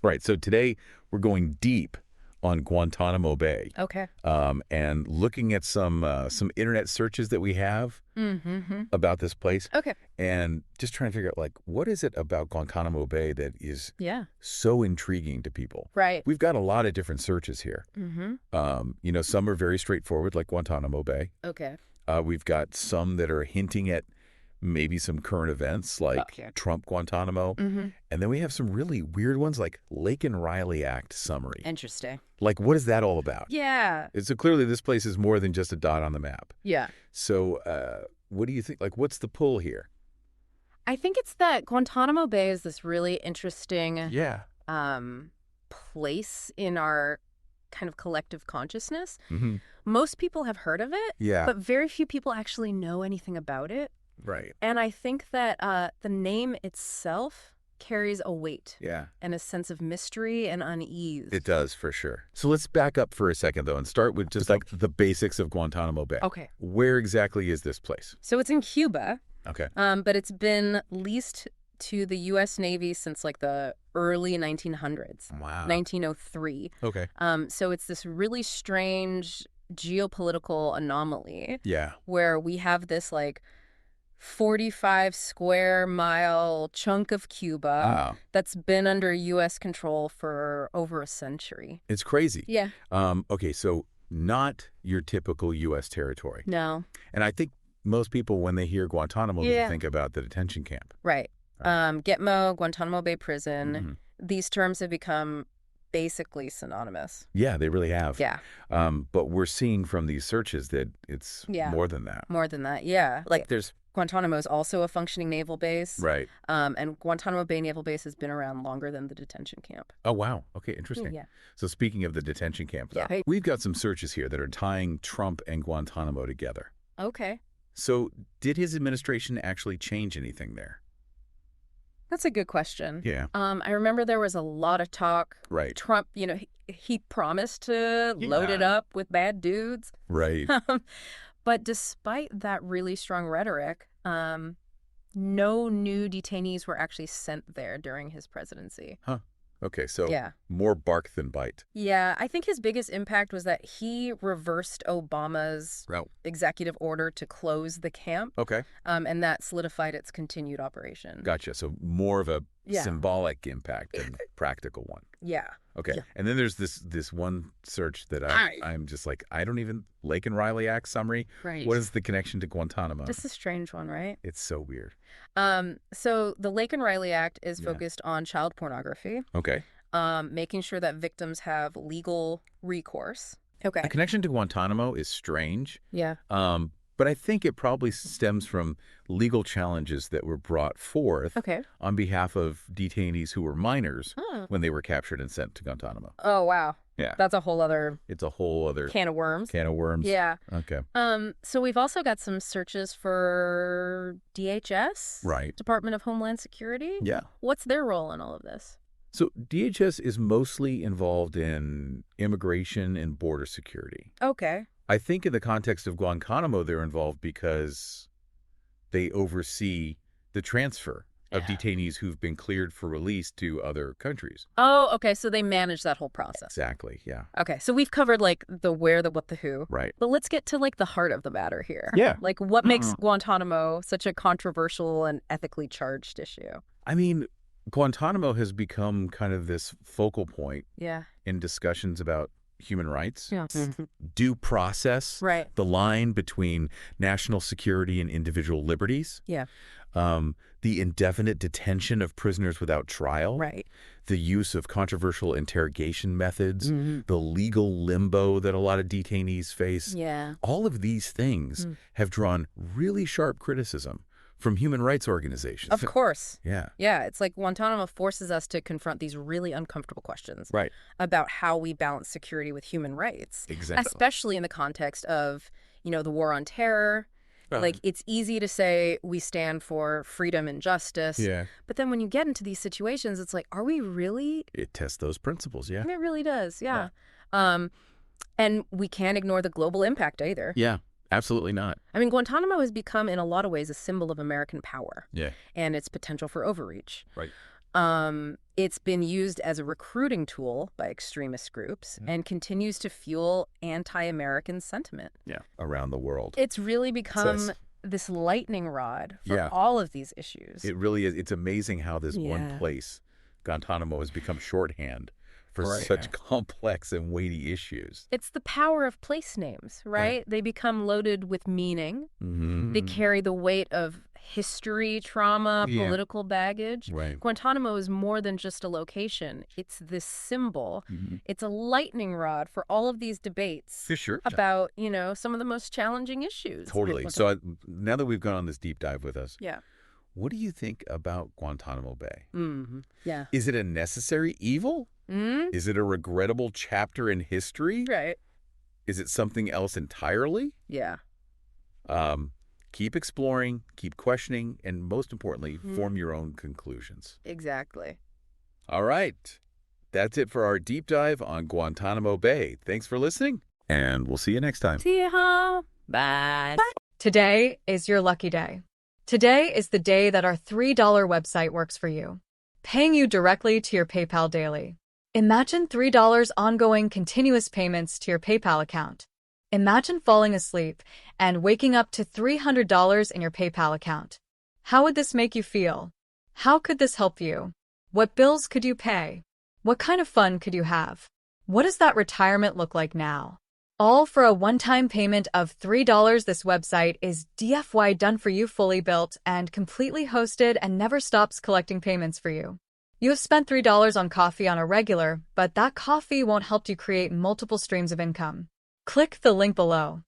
Right. So today we're going deep on Guantanamo Bay. Okay. And looking at some internet searches that we have about this place. Okay. And just trying to figure out, like, what is it about Guantanamo Bay that is so intriguing to people? Right. We've got a lot of different searches here. Some are very straightforward, like Guantanamo Bay. Okay. We've got some that are hinting at maybe some current events, like Trump Guantanamo. And then we have some really weird ones, like Lake and Riley Act summary. Interesting. Like, what is that all about? Yeah. So clearly this place is more than just a dot on the map. Yeah. So what do you think? Like, what's the pull here? I think it's that Guantanamo Bay is this really interesting place in our kind of collective consciousness. Most people have heard of it, but very few people actually know anything about it. Right. And I think that the name itself carries a weight and a sense of mystery and unease. It does, for sure. So let's back up for a second, though, and start with just like the basics of Guantanamo Bay. Okay. Where exactly is this place? So it's in Cuba. Okay. But it's been leased to the U.S. Navy since like the early 1900s. Wow. 1903. Okay. So it's this really strange geopolitical anomaly. Yeah. Where we have this like 45 square mile chunk of Cuba that's been under U.S. control for over a century. It's crazy. Yeah. Okay, so not your typical U.S. territory. No. And I think most people, when they hear Guantanamo, they think about the detention camp. Right. Gitmo, Guantanamo Bay Prison, these terms have become basically synonymous. Yeah, they really have. Yeah. But we're seeing from these searches that it's more than that. More than that, yeah. Like there's Guantanamo is also a functioning naval base. Right. And Guantanamo Bay Naval Base has been around longer than the detention camp. Oh, wow. Okay, interesting. Yeah. So speaking of the detention camp, we've got some searches here that are tying Trump and Guantanamo together. Okay. So did his administration actually change anything there? That's a good question. Yeah. I remember there was a lot of talk. Right. Trump, he promised to load it up with bad dudes. Right. But despite that really strong rhetoric, no new detainees were actually sent there during his presidency. Huh. Okay, so more bark than bite. Yeah, I think his biggest impact was that he reversed Obama's executive order to close the camp. Okay. And that solidified its continued operation. Gotcha. So more of a symbolic impact than practical one. Yeah. Okay. Yeah. And then there's this one search that I'm just like, I don't even, Lake and Riley Act summary. Right. What is the connection to Guantanamo? This is a strange one, right? It's so weird. So the Lake and Riley Act is focused on child pornography. Okay. Making sure that victims have legal recourse. Okay. A connection to Guantanamo is strange. Yeah. But I think it probably stems from legal challenges that were brought forth on behalf of detainees who were minors when they were captured and sent to Guantanamo. Oh, wow. Yeah. That's a whole other... It's a whole other... Can of worms. Can of worms. Yeah. Okay. So we've also got some searches for DHS. Right. Department of Homeland Security. Yeah. What's their role in all of this? So DHS is mostly involved in immigration and border security. Okay. I think in the context of Guantanamo, they're involved because they oversee the transfer of detainees who've been cleared for release to other countries. Oh, okay. So they manage that whole process. Exactly. Yeah. Okay. So we've covered like the where, the what, the who. Right. But let's get to like the heart of the matter here. Yeah. Like what makes Guantanamo such a controversial and ethically charged issue? I mean, Guantanamo has become kind of this focal point in discussions about human rights, due process, the line between national security and individual liberties, the indefinite detention of prisoners without trial, the use of controversial interrogation methods, the legal limbo that a lot of detainees face. All of these things have drawn really sharp criticism from human rights organizations. Of course. Yeah. Yeah. It's like Guantanamo forces us to confront these really uncomfortable questions about how we balance security with human rights. Exactly. Especially in the context of, the war on terror. Like, it's easy to say we stand for freedom and justice. Yeah. But then when you get into these situations, it's like, are we really? It tests those principles, yeah. It really does, yeah. And we can't ignore the global impact either. Yeah. Absolutely not. I mean, Guantanamo has become, in a lot of ways, a symbol of American power. Yeah. And its potential for overreach. Right. It's been used as a recruiting tool by extremist groups and continues to fuel anti-American sentiment. Yeah, around the world. It's really become this lightning rod for all of these issues. It really is. It's amazing how this one place, Guantanamo, has become shorthand for such complex and weighty issues. It's the power of place names, right? They become loaded with meaning. They carry the weight of history, trauma, political baggage. Guantanamo is more than just a location. It's this symbol. It's a lightning rod for all of these debates about, you know, some of the most challenging issues. Totally. So now that we've gone on this deep dive with us, what do you think about Guantanamo Bay? Is it a necessary evil? Is it a regrettable chapter in history? Is it something else entirely? Keep exploring, keep questioning, and most importantly, form your own conclusions. Exactly. All right. That's it for our deep dive on Guantanamo Bay. Thanks for listening, and we'll see you next time. See ya. Bye. Today is your lucky day. Today is the day that our $3 website works for you, paying you directly to your PayPal daily. Imagine $3 ongoing continuous payments to your PayPal account. Imagine falling asleep and waking up to $300 in your PayPal account. How would this make you feel? How could this help you? What bills could you pay? What kind of fun could you have? What does that retirement look like now? All for a one-time payment of $3. This website is DFY done for you, fully built and completely hosted, and never stops collecting payments for you. You have spent $3 on coffee on a regular, but that coffee won't help you create multiple streams of income. Click the link below.